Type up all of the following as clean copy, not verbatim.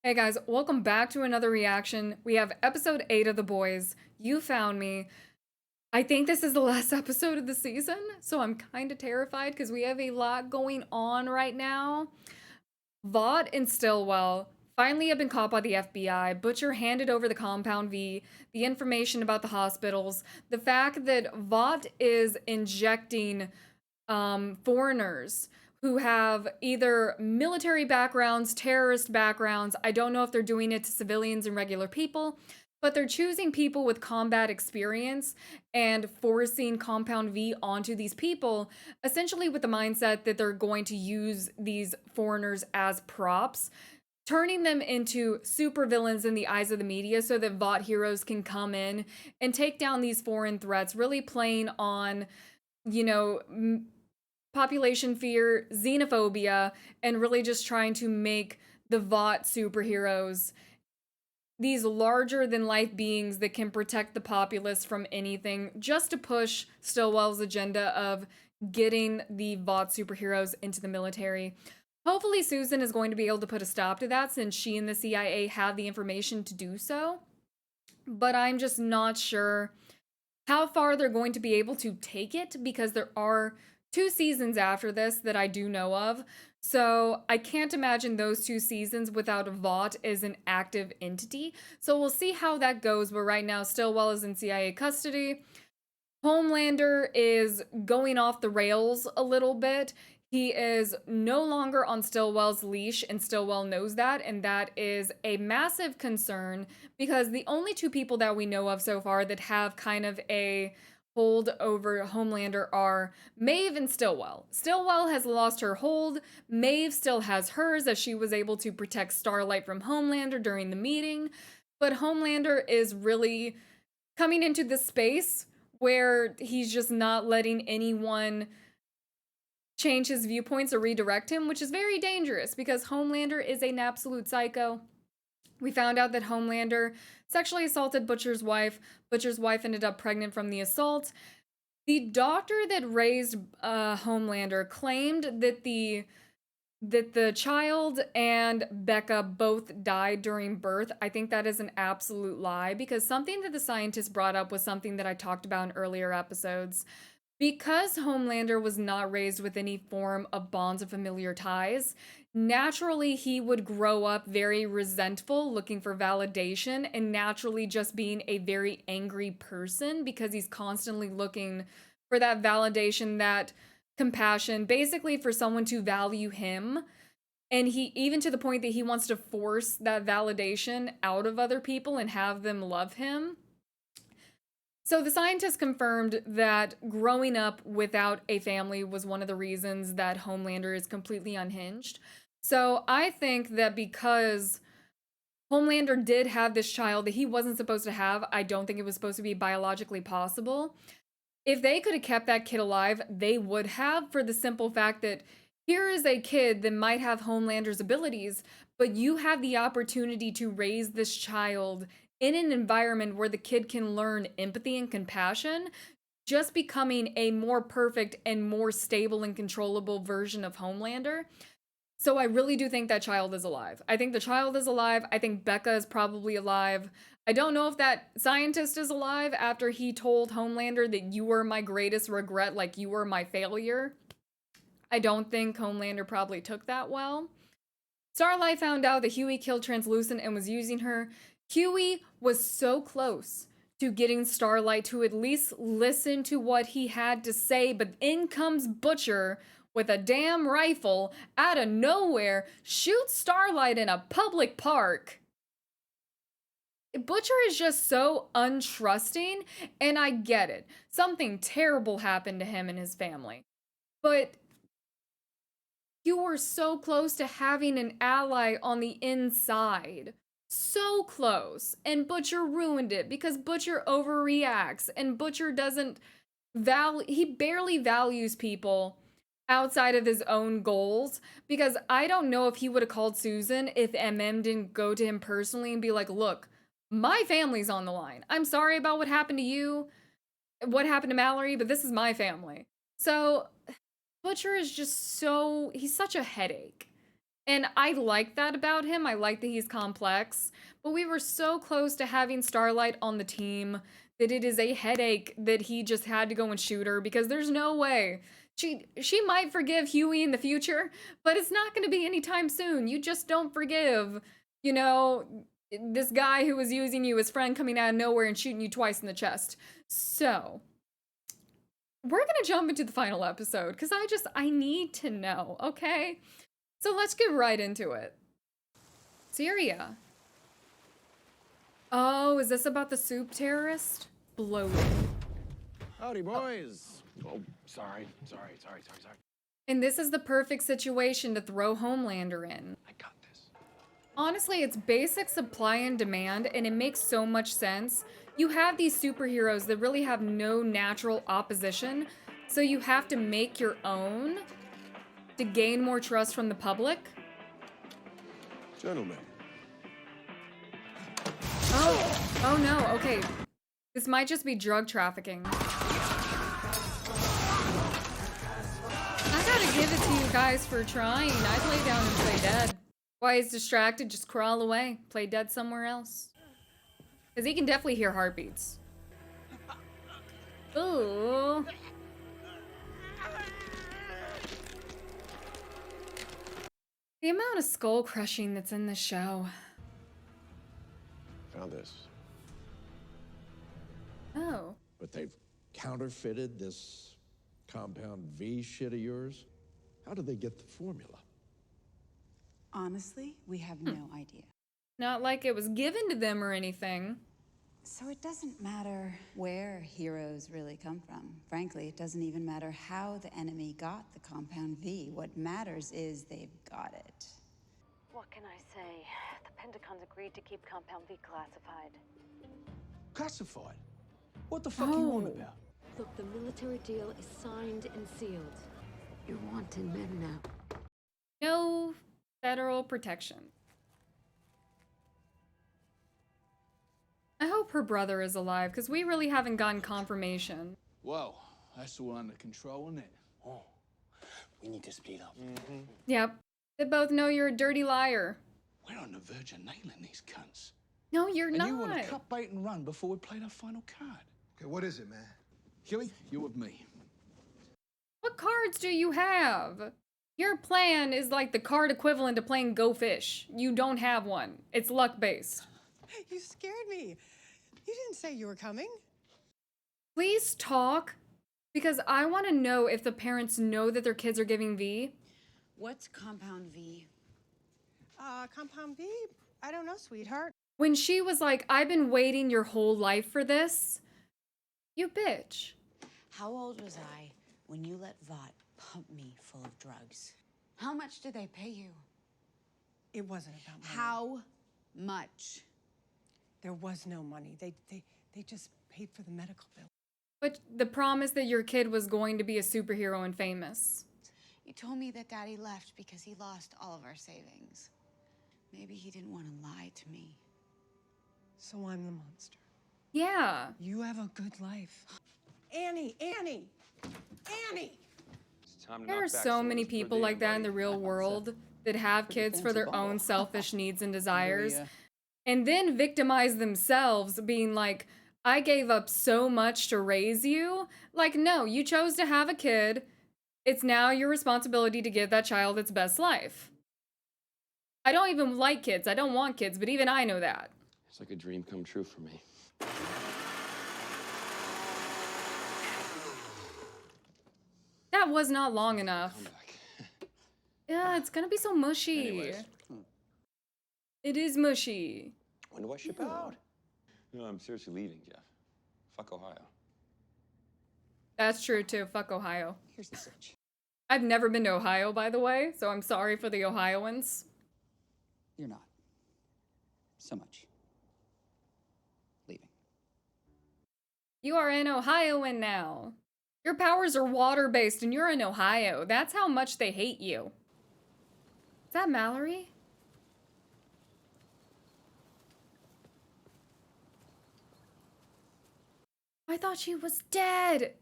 Hey guys, welcome back to another reaction. We have episode 8 of The Boys. You found me. I think this is the last episode of the season, so I'm kind of terrified because we have a lot going on right now. Vought and Stillwell finally have been caught by the FBI. Butcher handed over the Compound V, the information about the hospitals, the fact that Vought is injecting foreigners who have either military backgrounds, terrorist backgrounds. I don't know if they're doing it to civilians and regular people, but they're choosing people with combat experience and forcing Compound V onto these people, essentially with the mindset that they're going to use these foreigners as props, turning them into supervillains in the eyes of the media so that Vought heroes can come in and take down these foreign threats, really playing on, you know, population fear, xenophobia, and really just trying to make the Vought superheroes these larger than life beings that can protect the populace from anything, just to push Stillwell's agenda of getting the Vought superheroes into the military. Hopefully, Susan is going to be able to put a stop to that since she and the CIA have the information to do so. But I'm just not sure how far they're going to be able to take it because there are two seasons after this that I do know of. So I can't imagine those two seasons without Vought as an active entity. So we'll see how that goes. But right now, Stillwell is in CIA custody. Homelander is going off the rails a little bit. He is no longer on Stillwell's leash, and Stillwell knows that, and that is a massive concern because the only two people that we know of so far that have kind of a hold over Homelander are Maeve and Stillwell. Stillwell has lost her hold. Maeve still has hers as she was able to protect Starlight from Homelander during the meeting. But Homelander is really coming into this space where he's just not letting anyone change his viewpoints or redirect him, which is very dangerous because Homelander is an absolute psycho. We found out that Homelander sexually assaulted Butcher's wife. Butcher's wife ended up pregnant from the assault. The doctor that raised Homelander claimed that the child and Becca both died during birth. I think that is an absolute lie because something that the scientist brought up was something that I talked about in earlier episodes. Because Homelander was not raised with any form of bonds of familiar ties, naturally he would grow up very resentful, looking for validation, and naturally just being a very angry person because he's constantly looking for that validation, that compassion, basically for someone to value him. And he, even to the point that he wants to force that validation out of other people and have them love him. So the scientists confirmed that growing up without a family was one of the reasons that Homelander is completely unhinged. So I think that because Homelander did have this child that he wasn't supposed to have, I don't think it was supposed to be biologically possible. If they could have kept that kid alive, they would have, for the simple fact that here is a kid that might have Homelander's abilities, but you have the opportunity to raise this child in an environment where the kid can learn empathy and compassion, just becoming a more perfect and more stable and controllable version of Homelander. So I really do think that child is alive. I think the child is alive. I think Becca is probably alive. I don't know if that scientist is alive after he told Homelander that you were my greatest regret, like you were my failure. I don't think Homelander probably took that well. Starlight found out that Huey killed Translucent and was using her. Huey was so close to getting Starlight to at least listen to what he had to say, but in comes Butcher with a damn rifle out of nowhere, shoots Starlight in a public park. Butcher is just so untrusting, and I get it. Something terrible happened to him and his family. But you were so close to having an ally on the inside. So close. And Butcher ruined it because Butcher overreacts and Butcher doesn't he barely values people outside of his own goals because I don't know if he would have called Susan if MM didn't go to him personally and be like, "Look, my family's on the line. I'm sorry about what happened to you, what happened to Mallory, but this is my family." So Butcher is just so, he's such a headache. And I like that about him. I like that he's complex. But we were so close to having Starlight on the team that it is a headache that he just had to go and shoot her because there's no way. She might forgive Huey in the future, but it's not going to be anytime soon. You just don't forgive, you know, this guy who was using you as friend coming out of nowhere and shooting you twice in the chest. So, we're going to jump into the final episode because I need to know, okay? So let's get right into it. Syria. Oh, is this about the soup terrorist? Bloated. Howdy, boys. Oh, sorry. And this is the perfect situation to throw Homelander in. I got this. Honestly, it's basic supply and demand, and it makes so much sense. You have these superheroes that really have no natural opposition, so you have to make your own to gain more trust from the public. Gentlemen. Oh no, okay. This might just be drug trafficking. I gotta give it to you guys for trying. I'd lay down and play dead. Why he's distracted, just crawl away. Play dead somewhere else. Because he can definitely hear heartbeats. Ooh. The amount of skull crushing that's in this show. Found this. Oh. But they've counterfeited this compound V shit of yours? How did they get the formula? Honestly, we have no idea. Not like it was given to them or anything. So it doesn't matter where heroes really come from. Frankly, it doesn't even matter how the enemy got the Compound V. What matters is they've got it. What can I say? The Pentagon's agreed to keep Compound V classified. Classified? What the fuck you on Oh. about? Look, the military deal is signed and sealed. You're wanted men now. No federal protection. I hope her brother is alive, because we really haven't gotten confirmation. Whoa, that's all under control, isn't it? Oh, we need to speed up. Yep. They both know you're a dirty liar. We're on the verge of nailing these cunts. No, you're And not. you want to cut bait and run before we play our final card. Okay, what is it, man? Huey, you're with me. What cards do you have? Your plan is like the card equivalent to playing Go Fish. You don't have one. It's luck-based. You scared me. You didn't say you were coming. Please talk, because I want to know if the parents know that their kids are giving V. What's Compound V? Compound V? I don't know, sweetheart. When she was like, I've been waiting your whole life for this, you bitch. How old was I when you let Vought pump me full of drugs? How much did they pay you? It wasn't about money. How much? There was no money. They just paid for the medical bill. But the promise that your kid was going to be a superhero and famous. You told me that Daddy left because he lost all of our savings. Maybe he didn't want to lie to me. So I'm the monster. Yeah. You have a good life. Annie! There are so many people like that in the real world that have kids for their own selfish needs and desires, and then victimize themselves, being like, I gave up so much to raise you. Like, no, you chose to have a kid. It's now your responsibility to give that child its best life. I don't even like kids. I don't want kids, but even I know that. It's like a dream come true for me. That was not long enough. Come back. Yeah, it's gonna be so mushy. Anyways. It is mushy. When do I ship out? No, I'm seriously leaving, Jeff. Fuck Ohio. That's true too. Fuck Ohio. Here's the switch. I've never been to Ohio, by the way, so I'm sorry for the Ohioans. You're not. So much. Leaving. You are an Ohioan now. Your powers are water-based and you're in Ohio. That's how much they hate you. Is that Mallory? I thought she was dead.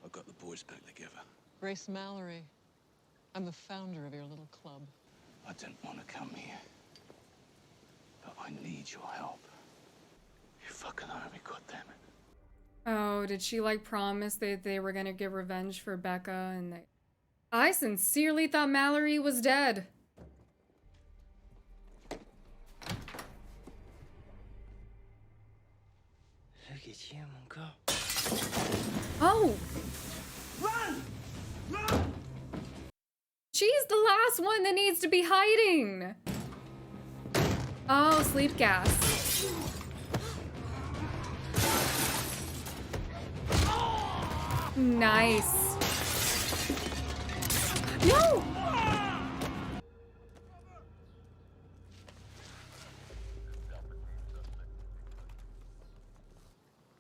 I got the boys back together. Grace Mallory. I'm the founder of your little club. I didn't want to come here. But I need your help. You fucking owe me, goddammit. Oh, did she like promise that they were gonna get revenge for Becca and they... I sincerely thought Mallory was dead. Look at you, mon gars. Oh! Run! Run! She's the last one that needs to be hiding! Oh, sleep gas. Nice. No!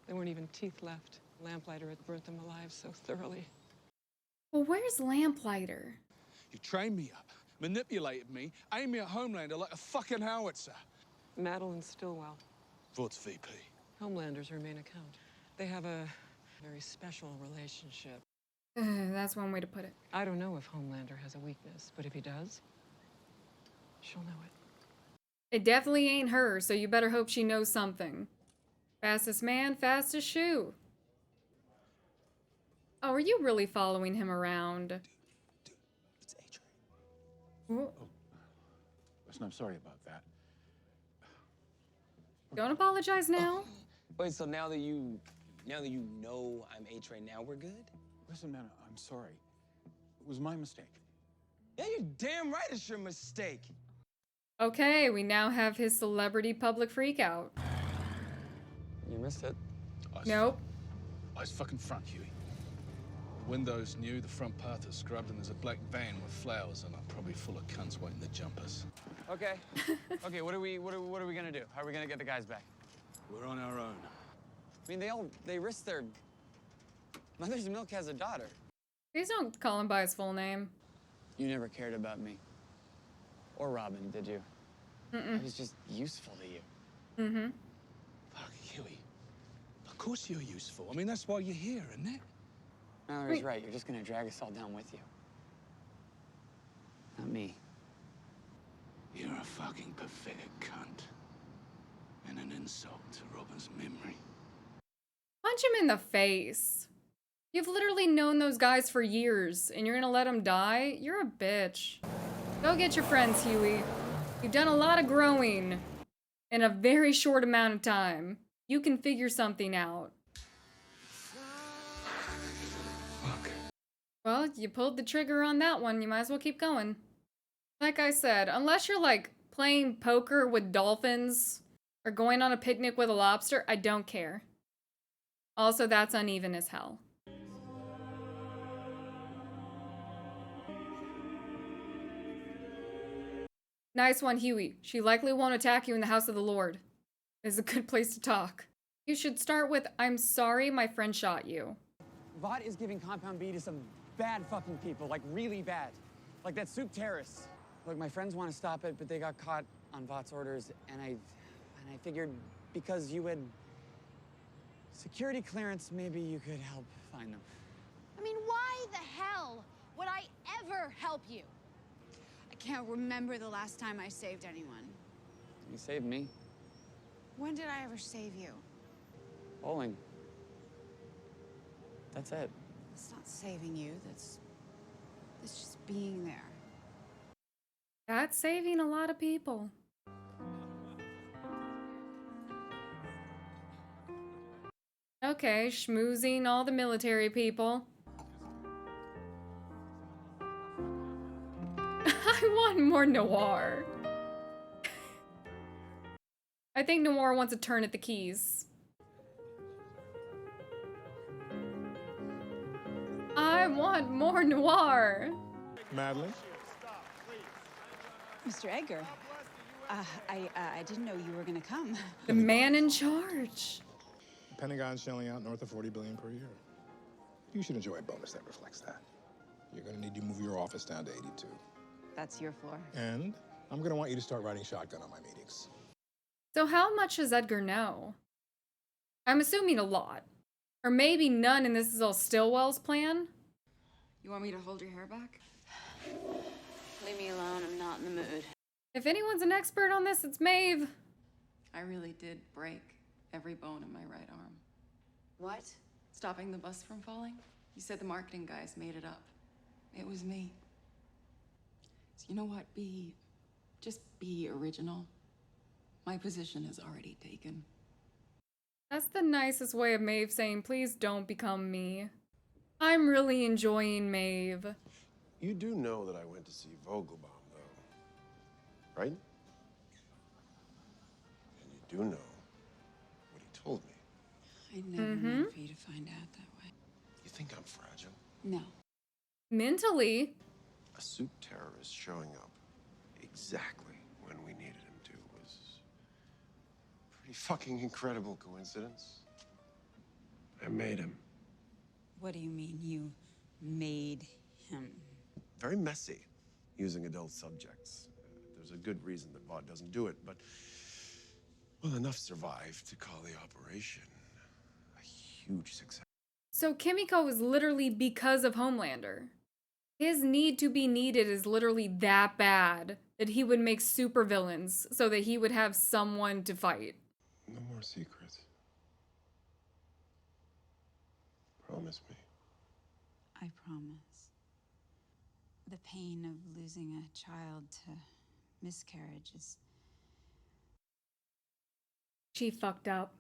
There weren't even teeth left. Lamplighter had burnt them alive so thoroughly. Well, where's Lamplighter? You trained me up, manipulated me, aimed me at Homelander like a fucking howitzer. Madeline Stillwell. What's VP? Homelander's her main account. They have a very special relationship. That's one way to put it. I don't know if Homelander has a weakness, but if he does, she'll know it. It definitely ain't her, so you better hope she knows something. Fastest man, fastest shoe. Oh, are you really following him around? Dude, it's A-Train. Ooh. Oh, listen, I'm sorry about that. Don't apologize now. Wait, so now that you know I'm A-Train, now we're good? Listen, man, I'm sorry. It was my mistake. Yeah, you're damn right it's your mistake. Okay, we now have his celebrity public freakout. You missed it. Nope. I was fucking front, Huey. The windows new, the front path is scrubbed, and there's a black van with flowers in it, probably full of cunts waiting to jump us. Okay. Okay, what are we gonna do? How are we gonna get the guys back? We're on our own. I mean, they risked their... Mother's Milk has a daughter. Please don't call him by his full name. You never cared about me. Or Robin, did you? I was just useful to you. Mm-hmm. Fuck, Huey. Of course you're useful. I mean, that's why you're here, isn't it? Mallory's right. You're just gonna drag us all down with you. Not me. You're a fucking pathetic cunt. And an insult to Robin's memory. Punch him in the face. You've literally known those guys for years, and you're gonna let them die? You're a bitch. Go get your friends, Huey. You've done a lot of growing in a very short amount of time. You can figure something out. Fuck. Well, you pulled the trigger on that one. You might as well keep going. Like I said, unless you're like playing poker with dolphins or going on a picnic with a lobster, I don't care. Also, that's uneven as hell. Nice one, Huey. She likely won't attack you in the house of the Lord. This is a good place to talk. You should start with, I'm sorry my friend shot you. Vought is giving Compound B to some bad fucking people, like really bad. Like that soup terrorists. Look, my friends want to stop it, but they got caught on Vought's orders, and I figured because you had security clearance, maybe you could help find them. I mean, why the hell would I ever help you? I can't remember the last time I saved anyone. You saved me. When did I ever save you? Bowling. That's it. It's not saving you, that's just being there. That's saving a lot of people. Okay, schmoozing all the military people. I want more Noir. I think Noir wants a turn at the keys. I want more Noir. Madeline? Mr. Edgar, I didn't know you were gonna come. The man in charge. The Pentagon's shelling out north of $40 billion per year. You should enjoy a bonus that reflects that. You're gonna need to move your office down to 82. That's your floor. And I'm gonna want you to start riding shotgun on my meetings. So how much does Edgar know? I'm assuming a lot. Or maybe none, and this is all Stillwell's plan? You want me to hold your hair back? Leave me alone, I'm not in the mood. If anyone's an expert on this, it's Maeve. I really did break every bone in my right arm. What? Stopping the bus from falling? You said the marketing guys made it up. It was me. So you know what? Just be original. My position is already taken. That's the nicest way of Maeve saying, please don't become me. I'm really enjoying Maeve. You do know that I went to see Vogelbaum, though, right? And you do know what he told me. I never meant for you to find out that way. You think I'm fragile? No. Mentally. A suit terrorist showing up exactly when we needed him to was a pretty fucking incredible coincidence. I made him. What do you mean you made him? Very messy, using adult subjects. There's a good reason that Vought doesn't do it, but, well, enough survived to call the operation a huge success. So Kimiko is literally because of Homelander. His need to be needed is literally that bad that he would make supervillains so that he would have someone to fight. No more secrets. Promise me. I promise. The pain of losing a child to miscarriage is... She fucked up.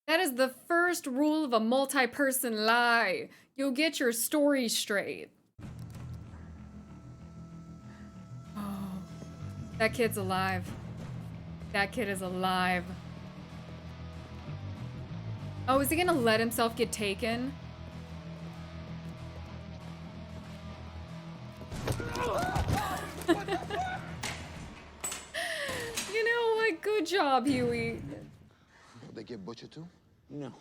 That is the first rule of a multi-person lie. You'll get your story straight. Oh, that kid's alive. That kid is alive. Oh, is he gonna let himself get taken? You know what? Good job, Huey. They get butchered too? No.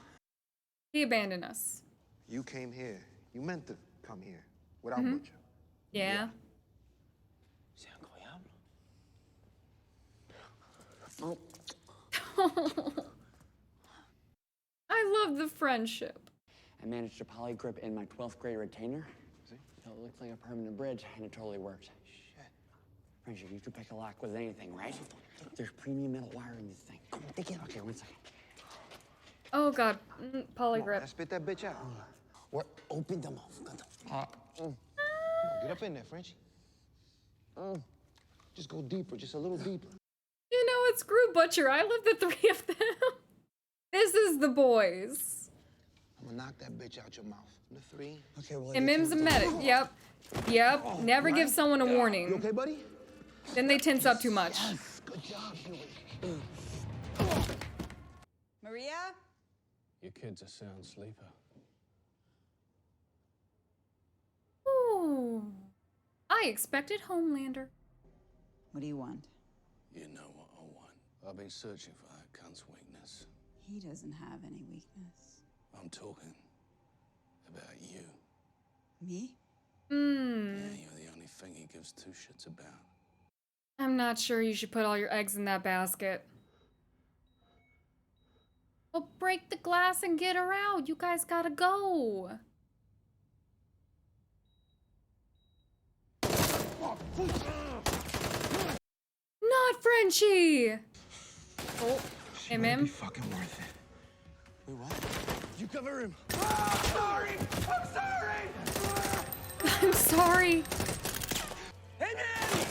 He abandoned us. You came here. You meant to come here without butcher. Yeah. I love the friendship. I managed to polygrip in my 12th grade retainer. See? So it looked like a permanent bridge, and it totally worked. Shit. Friendship, you could pick a lock with anything, right? There's premium metal wire in this thing. Come on, take it. Okay, 1 second. Oh god, polygrip. Spit that bitch out. Or open the mouth. Come on, get up in there, Frenchie. Just go deeper, just a little deeper. You know, it's Screw Butcher. I love the three of them. This is the boys. I'm gonna knock that bitch out your mouth. The 3. Okay, well. And Mim's a medic. Yep. Yep. Never give someone a warning. You okay, buddy? Then they tense up too much. Yes. Good job, Huey. Maria? Your kid's a sound sleeper. Ooh. I expected Homelander. What do you want? You know what I want. I've been searching for that cunt's weakness. He doesn't have any weakness. I'm talking about you. Me? Yeah, you're the only thing he gives 2 shits about. I'm not sure you should put all your eggs in that basket. Well, break the glass and get her out. You guys gotta go. Not Frenchie! Oh, hey, Mim. Fucking worth it. Wait, what? You cover him. I'm sorry! I'm sorry! I'm sorry. Hey, man!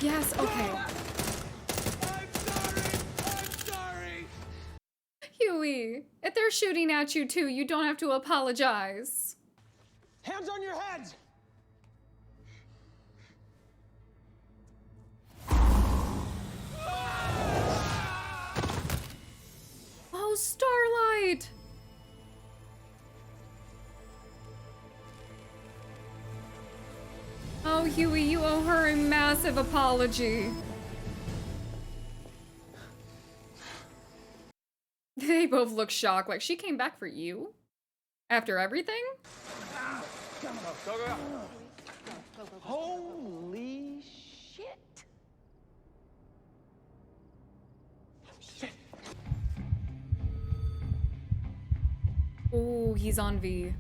Yes, okay. I'm sorry! Huey, if they're shooting at you too, you don't have to apologize. Hands on your heads! Oh, Starlight! Oh, Huey, you owe her a massive apology. They both look shocked, like she came back for you? After everything? Holy shit. Ooh, he's on V.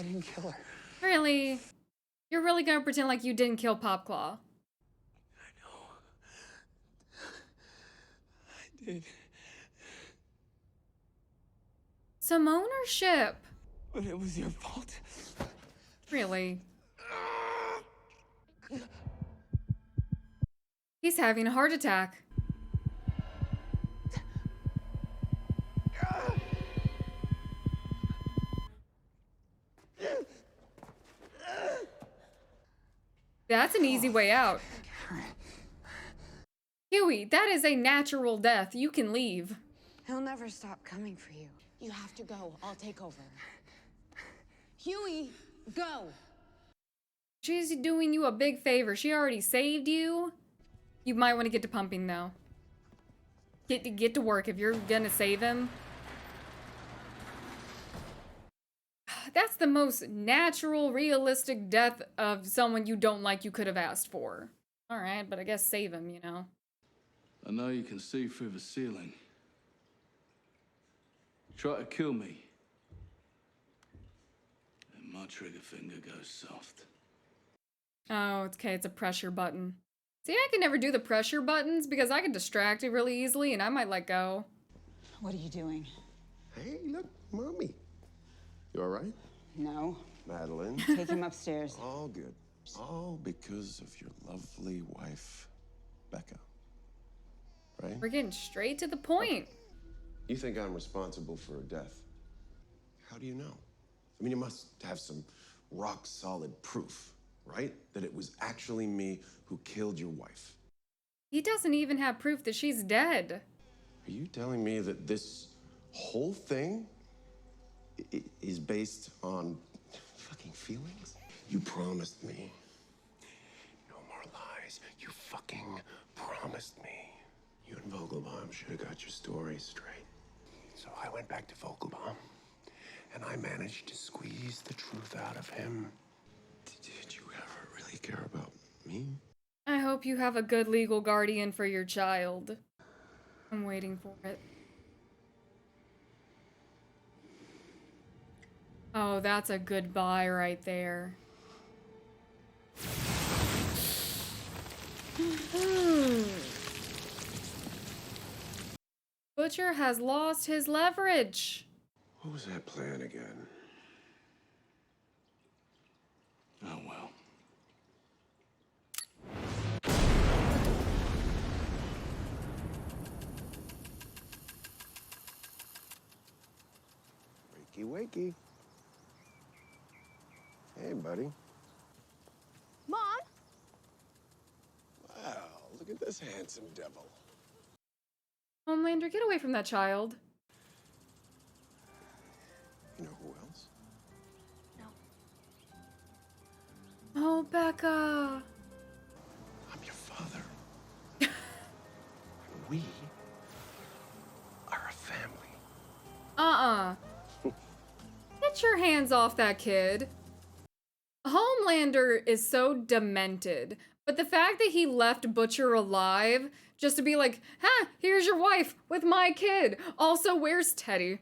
I didn't kill her. Really? You're really gonna pretend like you didn't kill Popclaw? I did. Some ownership. But it was your fault. Really? He's having a heart attack. That's an easy way out. Huey, that is a natural death. You can leave. He'll never stop coming for you. You have to go. I'll take over. Huey, go! She's doing you a big favor. She already saved you. You might want to get to pumping, though. Get to work if you're gonna save him. That's the most natural, realistic death of someone you don't like you could have asked for. Alright, but I guess save him, you know. I know you can see through the ceiling. Try to kill me. And my trigger finger goes soft. Oh, it's okay, it's a pressure button. See, I can never do the pressure buttons because I get distracted really easily and I might let go. What are you doing? Hey, look, Mommy. You all right? No. Madeline? Take him upstairs. All good. All because of your lovely wife, Becca. Right? We're getting straight to the point. You think I'm responsible for her death? How do you know? I mean, you must have some rock-solid proof, right? That it was actually me who killed your wife. He doesn't even have proof that she's dead. Are you telling me that this whole thing is based on fucking feelings? You promised me. No more lies. You fucking promised me. You and Vogelbaum should have got your story straight. So I went back to Vogelbaum, and I managed to squeeze the truth out of him. Did you ever really care about me? I hope you have a good legal guardian for your child. I'm waiting for it. Oh, that's a goodbye right there. Butcher has lost his leverage. What was that plan again? Oh, well. Wakey, wakey. Hey, buddy. Mom? Wow, look at this handsome devil. Homelander, get away from that child. You know who else? Oh, Becca. I'm your father. We are a family. Get your hands off that kid. Homelander is so demented, but the fact that he left Butcher alive just to be like, here's your wife with my kid. Also, where's Teddy?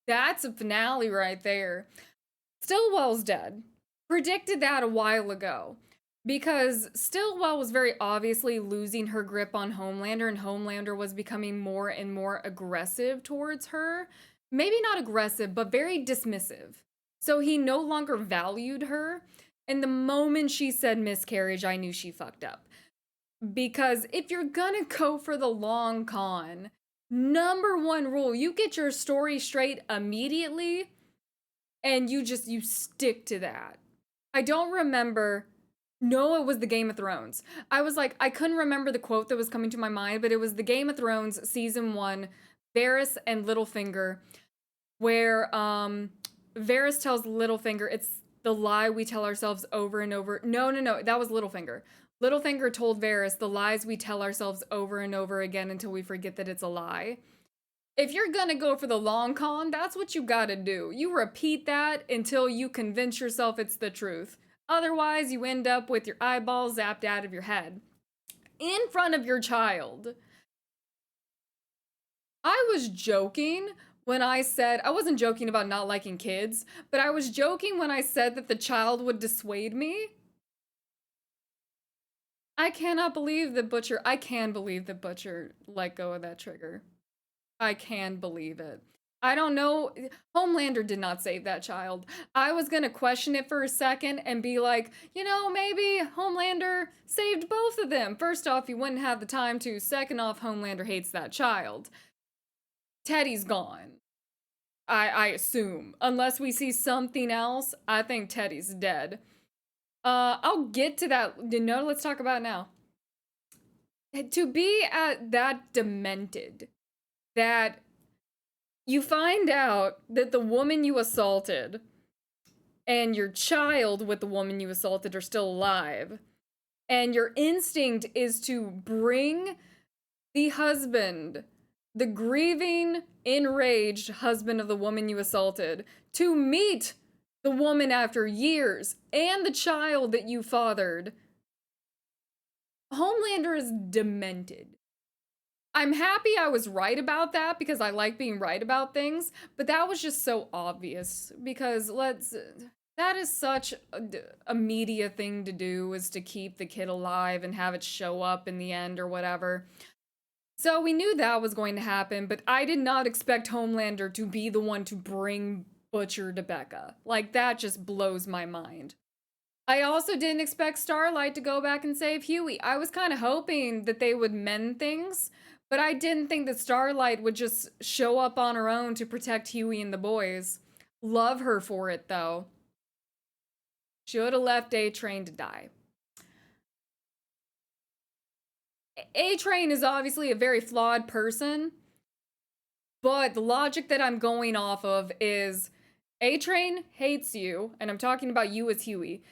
That's a finale right there. Stillwell's dead. Predicted that a while ago. Because Stillwell was very obviously losing her grip on Homelander, and Homelander was becoming more and more aggressive towards her. Maybe not aggressive, but very dismissive. So he no longer valued her. And the moment she said miscarriage, I knew she fucked up. Because if you're gonna go for the long con, number one rule, you get your story straight immediately and you stick to that. I don't remember. No, it was the Game of Thrones. I couldn't remember the quote that was coming to my mind, but it was the Game of Thrones season 1, Varys and Littlefinger, where Varys tells Littlefinger, it's the lie we tell ourselves over and over. No, that was Littlefinger. Littlefinger told Varys the lies we tell ourselves over and over again until we forget that it's a lie. If you're gonna go for the long con, that's what you gotta do. You repeat that until you convince yourself it's the truth. Otherwise, you end up with your eyeballs zapped out of your head. In front of your child. I was joking, when I said, I wasn't joking about not liking kids, but I was joking when I said that the child would dissuade me. I cannot believe that Butcher, I can believe that Butcher let go of that trigger. I can believe it. I don't know. Homelander did not save that child. I was going to question it for a second and be like, you know, maybe Homelander saved both of them. First off, he wouldn't have the time to. Second off, Homelander hates that child. Teddy's gone. I assume. Unless we see something else, I think Teddy's dead. I'll get to that. No, let's talk about it now. To be that demented, that you find out that the woman you assaulted and your child with the woman you assaulted are still alive, and your instinct is to bring the husband, the grieving, enraged husband of the woman you assaulted, to meet the woman after years and the child that you fathered. Homelander is demented. I'm happy I was right about that because I like being right about things, but that was just so obvious because that is such a media thing to do, is to keep the kid alive and have it show up in the end or whatever. So we knew that was going to happen, but I did not expect Homelander to be the one to bring Butcher to Becca. Like, that just blows my mind. I also didn't expect Starlight to go back and save Huey. I was kind of hoping that they would mend things, but I didn't think that Starlight would just show up on her own to protect Huey and the boys. Love her for it, though. Should have left A-Train to die. A-Train is obviously a very flawed person, but the logic that I'm going off of is A-Train hates you, and I'm talking about you as Huey.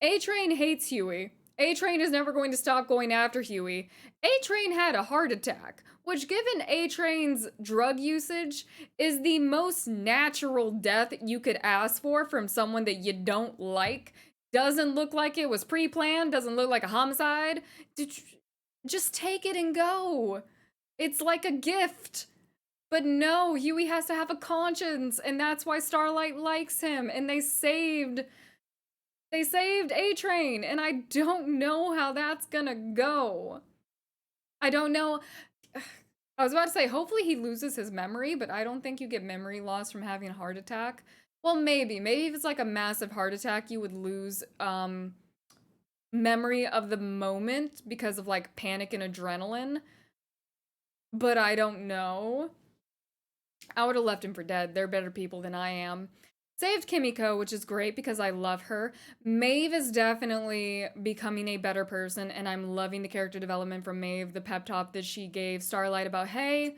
A-Train hates Huey. A-Train is never going to stop going after Huey. A-Train had a heart attack, which, given A-Train's drug usage, is the most natural death you could ask for from someone that you don't like. Doesn't look like it was pre-planned, doesn't look like a homicide. Just take it and go. It's like a gift. But no, Huey has to have a conscience, and that's why Starlight likes him, and they saved A-Train, and I don't know how that's gonna go. I don't know. I was about to say, hopefully he loses his memory, but I don't think you get memory loss from having a heart attack. Well, maybe. Maybe if it's like a massive heart attack, you would lose, memory of the moment because of like panic and adrenaline. But I don't know. I would have left him for dead. They're better people than I am. Saved Kimiko, which is great because I love her. Maeve is definitely becoming a better person, and I'm loving the character development from Maeve, the pep talk that she gave Starlight about, hey,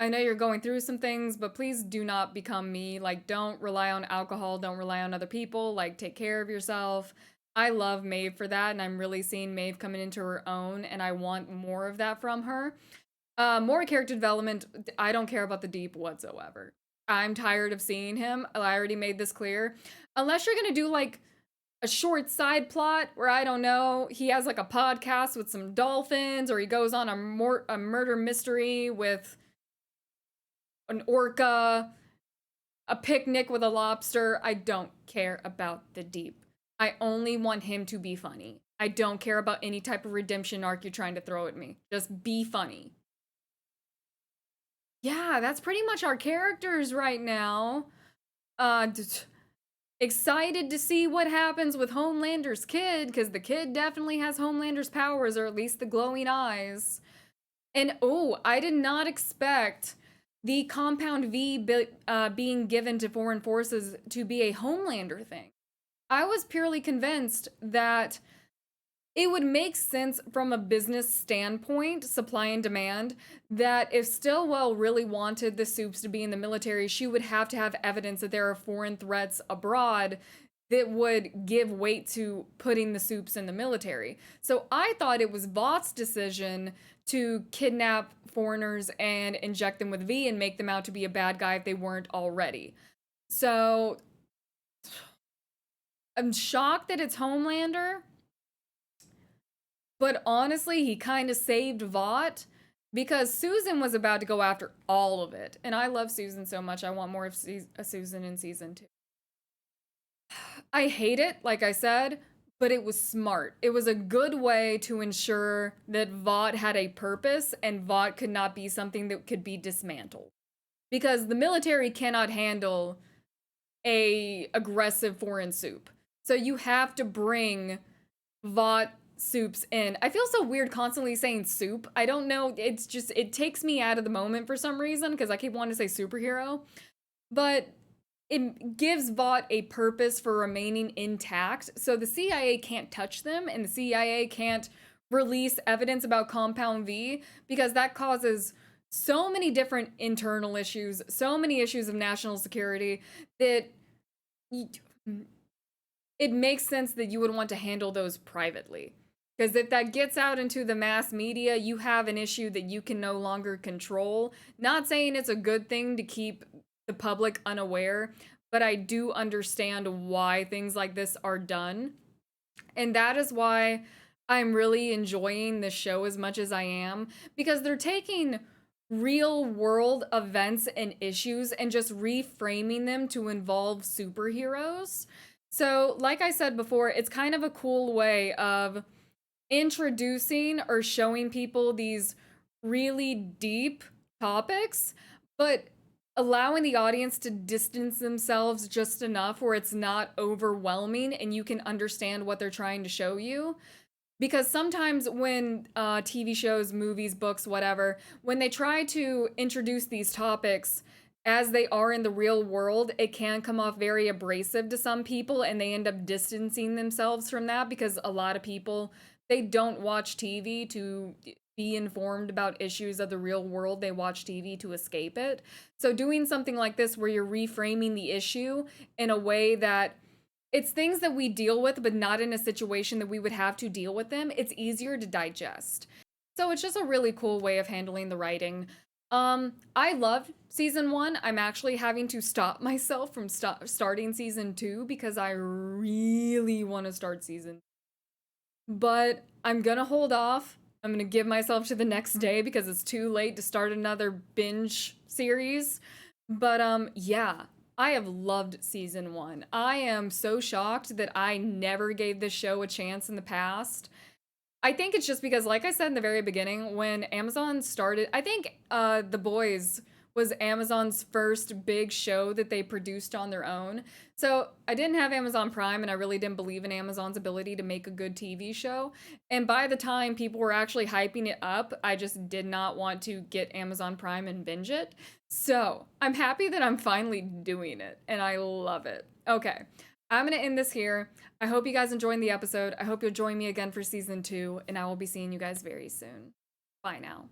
I know you're going through some things, but please do not become me. Like, don't rely on alcohol, don't rely on other people, like, take care of yourself. I love Maeve for that, and I'm really seeing Maeve coming into her own, and I want more of that from her. More character development, I don't care about the Deep whatsoever. I'm tired of seeing him. I already made this clear. Unless you're gonna do, like, a short side plot where, I don't know, he has, like, a podcast with some dolphins, or he goes on a murder mystery with an orca, a picnic with a lobster. I don't care about the Deep. I only want him to be funny. I don't care about any type of redemption arc you're trying to throw at me. Just be funny. Yeah, that's pretty much our characters right now. Excited to see what happens with Homelander's kid, because the kid definitely has Homelander's powers, or at least the glowing eyes. And oh, I did not expect the Compound V being given to foreign forces to be a Homelander thing. I was purely convinced that it would make sense from a business standpoint, supply and demand, that if Stillwell really wanted the Supes to be in the military, she would have to have evidence that there are foreign threats abroad that would give weight to putting the Supes in the military. So I thought it was Vought's decision to kidnap foreigners and inject them with V and make them out to be a bad guy if they weren't already. So I'm shocked that it's Homelander. But honestly, he kind of saved Vought because Susan was about to go after all of it. And I love Susan so much. I want more of Susan in season 2. I hate it, like I said, but it was smart. It was a good way to ensure that Vought had a purpose and Vought could not be something that could be dismantled. Because the military cannot handle a aggressive foreign soup. So you have to bring Vought soups in. I feel so weird constantly saying soup. I don't know. It's just, it takes me out of the moment for some reason because I keep wanting to say superhero. But it gives Vought a purpose for remaining intact. So the CIA can't touch them and the CIA can't release evidence about Compound V because that causes so many different internal issues, so many issues of national security that it makes sense that you would want to handle those privately. Because if that gets out into the mass media, you have an issue that you can no longer control. Not saying it's a good thing to keep the public unaware, but I do understand why things like this are done. And that is why I'm really enjoying this show as much as I am, because they're taking real world events and issues and just reframing them to involve superheroes. So, like I said before, it's kind of a cool way of introducing or showing people these really deep topics, but allowing the audience to distance themselves just enough where it's not overwhelming and you can understand what they're trying to show you. Because sometimes when TV shows, movies, books, whatever, when they try to introduce these topics as they are in the real world, it can come off very abrasive to some people and they end up distancing themselves from that because a lot of people, they don't watch TV to be informed about issues of the real world. They watch TV to escape it. So doing something like this where you're reframing the issue in a way that it's things that we deal with, but not in a situation that we would have to deal with them, it's easier to digest. So it's just a really cool way of handling the writing. I loved season 1. I'm actually having to stop myself from starting season 2 because I really want to start season 2. But I'm gonna hold off. I'm gonna give myself to the next day because it's too late to start another binge series. But yeah, I have loved season 1. I am so shocked that I never gave this show a chance in the past. I think it's just because, like I said in the very beginning, when Amazon started, I think The Boys was Amazon's first big show that they produced on their own. So I didn't have Amazon Prime and I really didn't believe in Amazon's ability to make a good TV show. And by the time people were actually hyping it up, I just did not want to get Amazon Prime and binge it. So I'm happy that I'm finally doing it and I love it. Okay, I'm gonna end this here. I hope you guys enjoyed the episode. I hope you'll join me again for season 2 and I will be seeing you guys very soon. Bye now.